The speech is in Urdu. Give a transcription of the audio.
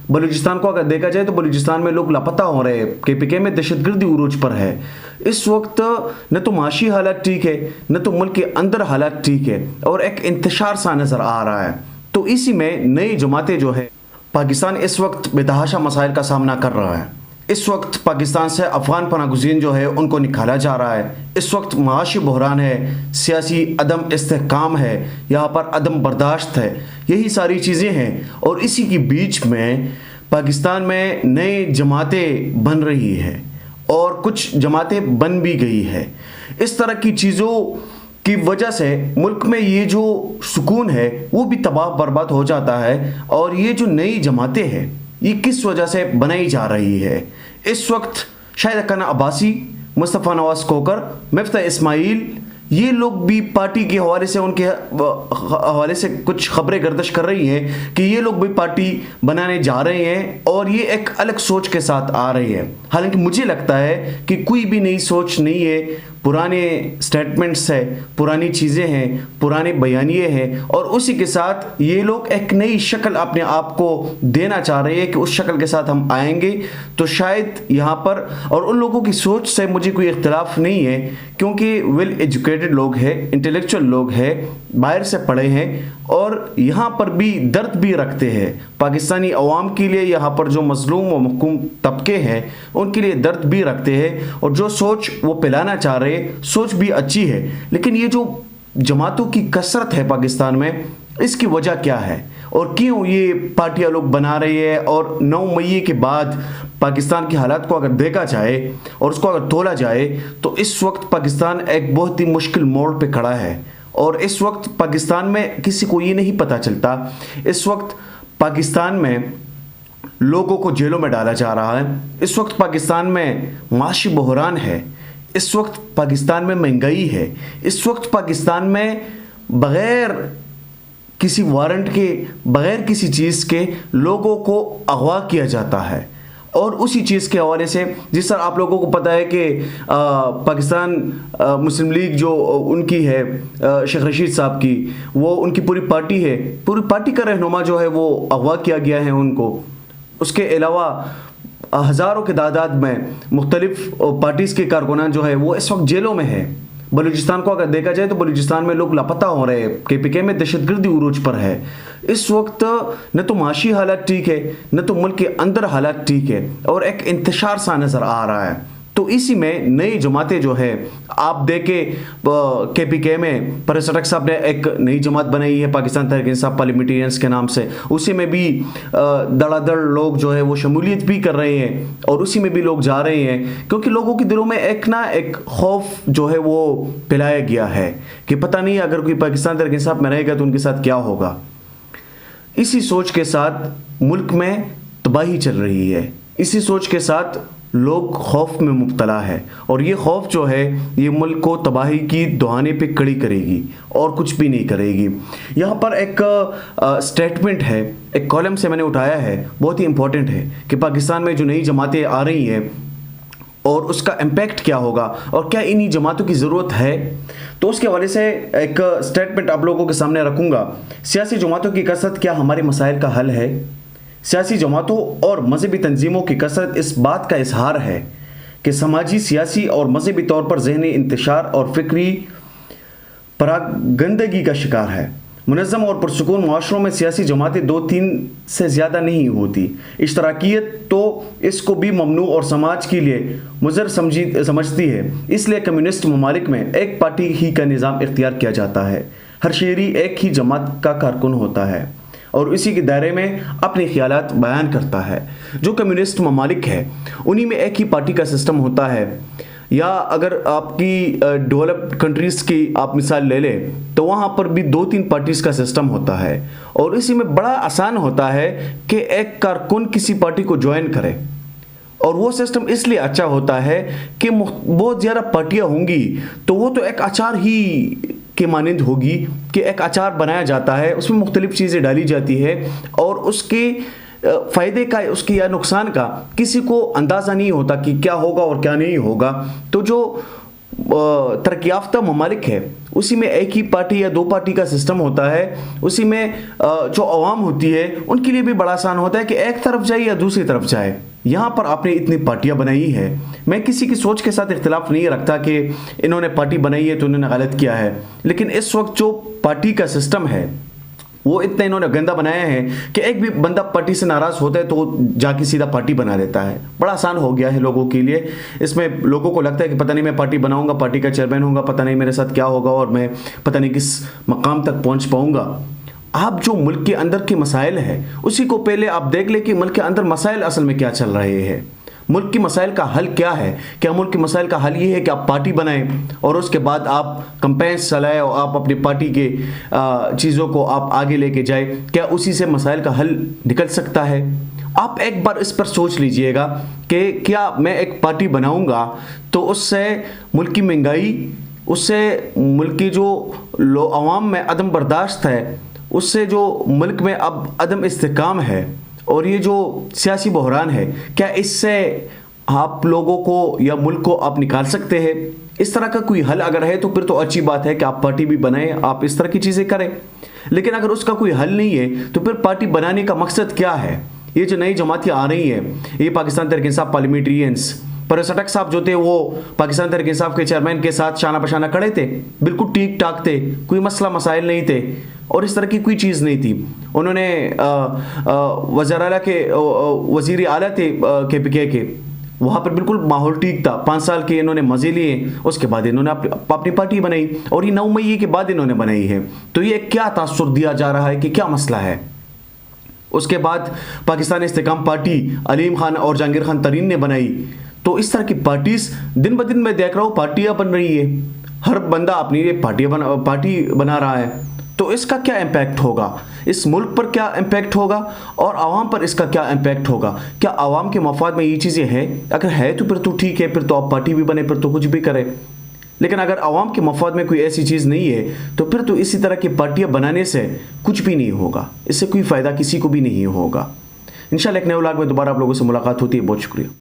بلوچستان کو اگر دیکھا جائے تو بلوچستان میں لوگ لاپتہ ہو رہے ہیں، KPK میں دہشت گردی عروج پر ہے اس وقت۔ نہ تو معاشی حالات ٹھیک ہے، نہ تو ملک کے اندر حالات ٹھیک ہے، اور ایک انتشار سا نظر آ رہا ہے۔ تو اسی میں نئی جماعتیں جو ہے، پاکستان اس وقت بے تحاشا مسائل کا سامنا کر رہا ہے۔ اس وقت پاکستان سے افغان پناہ گزین جو ہے ان کو نکالا جا رہا ہے۔ اس وقت معاشی بحران ہے، سیاسی عدم استحکام ہے، یہاں پر عدم برداشت ہے، یہی ساری چیزیں ہیں۔ اور اسی کی بیچ میں پاکستان میں نئی جماعتیں بن رہی ہیں اور کچھ جماعتیں بن بھی گئی ہے۔ اس طرح کی چیزوں کی وجہ سے ملک میں یہ جو سکون ہے وہ بھی تباہ برباد ہو جاتا ہے۔ اور یہ جو نئی جماعتیں ہیں یہ کس وجہ سے بنائی جا رہی ہے؟ اس وقت شاہد حقانہ عباسی، مصطفیٰ نواز کھوکھر، مفتاح اسماعیل، یہ لوگ بھی پارٹی کے حوالے سے ان کے حوالے سے کچھ خبریں گردش کر رہی ہیں کہ یہ لوگ بھی پارٹی بنانے جا رہے ہیں اور یہ ایک الگ سوچ کے ساتھ آ رہی ہے۔ حالانکہ مجھے لگتا ہے کہ کوئی بھی نئی سوچ نہیں ہے، پرانے سٹیٹمنٹس ہیں، پرانی چیزیں ہیں، پرانے بیانیے ہیں، اور اسی کے ساتھ یہ لوگ ایک نئی شکل اپنے آپ کو دینا چاہ رہے ہیں کہ اس شکل کے ساتھ ہم آئیں گے۔ تو شاید یہاں پر اور ان لوگوں کی سوچ سے مجھے کوئی اختلاف نہیں ہے، کیونکہ ویل ایجوکیٹڈ لوگ ہیں، انٹلیکچوئل لوگ ہیں، باہر سے پڑھے ہیں، اور یہاں پر بھی درد بھی رکھتے ہیں پاکستانی عوام کے لیے۔ یہاں پر جو مظلوم و محکوم طبقے ہیں ان کے لیے درد بھی رکھتے ہیں، اور جو سوچ وہ پلانا چاہ رہے سوچ بھی اچھی ہے۔ لیکن یہ جو جماعتوں کی کثرت ہے پاکستان میں، اس کی وجہ کیا ہے اور کیوں یہ پارٹیاں لوگ بنا رہی ہے؟ اور 9 مئی کے بعد پاکستان کی حالات کو اگر دیکھا جائے اور اس کو اگر تولا جائے تو اس وقت پاکستان ایک بہت ہی مشکل موڑ پہ کھڑا ہے۔ اور اس وقت پاکستان میں کسی کو یہ نہیں پتہ چلتا، اس وقت پاکستان میں لوگوں کو جیلوں میں ڈالا جا رہا ہے، اس وقت پاکستان میں معاشی بحران ہے، اس وقت پاکستان میں مہنگائی ہے، اس وقت پاکستان میں بغیر کسی وارنٹ کے، بغیر کسی چیز کے لوگوں کو اغوا کیا جاتا ہے۔ اور اسی چیز کے حوالے سے جس طرح آپ لوگوں کو پتہ ہے کہ پاکستان مسلم لیگ جو ان کی ہے، شیخ رشید صاحب کی، وہ ان کی پوری پارٹی ہے، پوری پارٹی کا رہنما جو ہے وہ اغوا کیا گیا ہے ان کو۔ اس کے علاوہ ہزاروں کے تعداد میں مختلف پارٹیز کے کارکنان جو ہے وہ اس وقت جیلوں میں ہے۔ بلوچستان کو اگر دیکھا جائے تو بلوچستان میں لوگ لاپتہ ہو رہے ہیں، KPK میں دہشت گردی عروج پر ہے اس وقت۔ نہ تو معاشی حالات ٹھیک ہے، نہ تو ملک کے اندر حالات ٹھیک ہے، اور ایک انتشار سا نظر آ رہا ہے۔ تو اسی میں نئی جماعتیں جو ہے، آپ دیکھیں KPK میں پریسٹک صاحب نے ایک نئی جماعت بنائی ہے پاکستان تحریک انصاف پارلیمنٹرینز کے نام سے، اسی میں بھی دڑا دڑ لوگ جو ہے وہ شمولیت بھی کر رہے ہیں، اور اسی میں بھی لوگ جا رہے ہیں، کیونکہ لوگوں کے دلوں میں ایک خوف جو ہے وہ پلایا گیا ہے کہ پتہ نہیں اگر کوئی پاکستان تحریک انصاف میں رہے گا تو ان کے ساتھ کیا ہوگا۔ اسی سوچ کے ساتھ ملک میں تباہی چل رہی ہے، اسی سوچ کے ساتھ لوگ خوف میں مبتلا ہے، اور یہ خوف جو ہے یہ ملک کو تباہی کی دہانے پہ کھڑی کرے گی اور کچھ بھی نہیں کرے گی۔ یہاں پر ایک سٹیٹمنٹ ہے، ایک کالم سے میں نے اٹھایا ہے، بہت ہی امپورٹنٹ ہے کہ پاکستان میں جو نئی جماعتیں آ رہی ہیں اور اس کا امپیکٹ کیا ہوگا اور کیا انہی جماعتوں کی ضرورت ہے۔ تو اس کے حوالے سے ایک سٹیٹمنٹ آپ لوگوں کے سامنے رکھوں گا۔ سیاسی جماعتوں کی کثرت کیا ہمارے مسائل کا حل ہے؟ سیاسی جماعتوں اور مذہبی تنظیموں کی کثرت اس بات کا اظہار ہے کہ سماجی، سیاسی اور مذہبی طور پر ذہنی انتشار اور فکری پراگندگی کا شکار ہے۔ منظم اور پرسکون معاشروں میں سیاسی جماعتیں 2-3 سے زیادہ نہیں ہوتی۔ اشتراکیت تو اس کو بھی ممنوع اور سماج کے لیے مضر سمجھتی ہے، اس لیے کمیونسٹ ممالک میں ایک پارٹی ہی کا نظام اختیار کیا جاتا ہے۔ ہر شہری ایک ہی جماعت کا کارکن ہوتا ہے اور اسی کے دائرے میں اپنے خیالات بیان کرتا ہے۔ جو کمیونسٹ ممالک ہے انہی میں ایک ہی پارٹی کا سسٹم ہوتا ہے، یا اگر آپ کی ڈیولپڈ کنٹریز کی آپ مثال لے لیں تو وہاں پر بھی 2-3 پارٹیز کا سسٹم ہوتا ہے، اور اسی میں بڑا آسان ہوتا ہے کہ ایک کارکن کسی پارٹی کو جوائن کرے، اور وہ سسٹم اس لیے اچھا ہوتا ہے کہ بہت زیادہ پارٹیاں ہوں گی تو وہ تو ایک اچار ہی کے مانند ہوگی کہ ایک اچار بنایا جاتا ہے، اس میں مختلف چیزیں ڈالی جاتی ہے، اور اس کے فائدے کا، اس کے یا نقصان کا کسی کو اندازہ نہیں ہوتا کہ کیا ہوگا اور کیا نہیں ہوگا۔ تو جو ترقی یافتہ ممالک ہے اسی میں ایک ہی پارٹی یا دو پارٹی کا سسٹم ہوتا ہے، اسی میں جو عوام ہوتی ہے ان کے لیے بھی بڑا آسان ہوتا ہے کہ ایک طرف جائے یا دوسری طرف جائے۔ یہاں پر آپ نے اتنی پارٹیاں بنائی ہیں، میں کسی کی سوچ کے ساتھ اختلاف نہیں رکھتا کہ انہوں نے پارٹی بنائی ہے تو انہوں نے غلط کیا ہے، لیکن اس وقت جو پارٹی کا سسٹم ہے وہ اتنا انہوں نے گندہ بنایا ہے کہ ایک بھی بندہ پارٹی سے ناراض ہوتا ہے تو وہ جا کے سیدھا پارٹی بنا لیتا ہے۔ بڑا آسان ہو گیا ہے لوگوں کے لیے، اس میں لوگوں کو لگتا ہے کہ پتہ نہیں میں پارٹی بناؤں گا، پارٹی کا چیئرمین ہوں گا، پتہ نہیں میرے ساتھ کیا ہوگا اور میں پتہ نہیں کس مقام تک پہنچ پاؤں گا۔ آپ جو ملک کے اندر کے مسائل ہیں اسی کو پہلے آپ دیکھ لیں کہ ملک کے اندر مسائل اصل میں کیا چل رہے ہیں، ملک کی مسائل کا حل کیا ہے۔ کیا ملک کے مسائل کا حل یہ ہے کہ آپ پارٹی بنائیں اور اس کے بعد آپ کمپینس چلائیں اور آپ اپنی پارٹی کے چیزوں کو آپ آگے لے کے جائیں؟ کیا اسی سے مسائل کا حل نکل سکتا ہے؟ آپ ایک بار اس پر سوچ لیجئے گا کہ کیا میں ایک پارٹی بناؤں گا تو اس سے ملک کی مہنگائی، اس سے ملک کی جو عوام میں عدم برداشت ہے، اس سے جو ملک میں اب عدم استحکام ہے اور یہ جو سیاسی بحران ہے، کیا اس سے آپ لوگوں کو یا ملک کو آپ نکال سکتے ہیں؟ اس طرح کا کوئی حل اگر ہے تو پھر تو اچھی بات ہے کہ آپ پارٹی بھی بنائیں، آپ اس طرح کی چیزیں کریں، لیکن اگر اس کا کوئی حل نہیں ہے تو پھر پارٹی بنانے کا مقصد کیا ہے؟ یہ جو نئی جماعتیں آ رہی ہیں، یہ پاکستان تحریک انصاف پارلیمنٹرینز، پروفیسر ٹک صاحب جو تھے وہ پاکستان تحریک انصاف کے چیئرمین کے ساتھ شانہ بشانہ کھڑے تھے، بالکل ٹھیک ٹھاک تھے، کوئی مسئلہ مسائل نہیں تھے اور اس طرح کی کوئی چیز نہیں تھی۔ انہوں نے وزیر اعلیٰ تھے کے پی کے وہاں پر بالکل ماحول ٹھیک تھا، 5 سال کے انہوں نے مزے لیے، اس کے بعد انہوں نے اپنی پارٹی بنائی اور یہ 9 مئی کے بعد انہوں نے بنائی ہے۔ تو یہ کیا تاثر دیا جا رہا ہے کہ کیا مسئلہ ہے؟ اس کے بعد پاکستان استحکام پارٹی علیم خان اور جہانگیر خان ترین نے بنائی۔ تو اس طرح کی پارٹیز دن بدن میں دیکھ رہا ہوں پارٹیاں بن رہی ہے، ہر بندہ اپنی پارٹی بنا رہا ہے۔ تو اس کا کیا امپیکٹ ہوگا؟ اس ملک پر کیا امپیکٹ ہوگا اور عوام پر اس کا کیا امپیکٹ ہوگا؟ کیا عوام کے مفاد میں یہ چیزیں ہیں؟ اگر ہے تو پھر تو ٹھیک ہے، پھر تو آپ پارٹی بھی بنے، پھر تو کچھ بھی کرے، لیکن اگر عوام کے مفاد میں کوئی ایسی چیز نہیں ہے تو پھر تو اسی طرح کی پارٹیاں بنانے سے کچھ بھی نہیں ہوگا، اس سے کوئی فائدہ کسی کو بھی نہیں ہوگا۔ انشاءاللہ ایک نئے ولاگ میں دوبارہ آپ لوگوں سے ملاقات ہوتی ہے۔ بہت شکریہ۔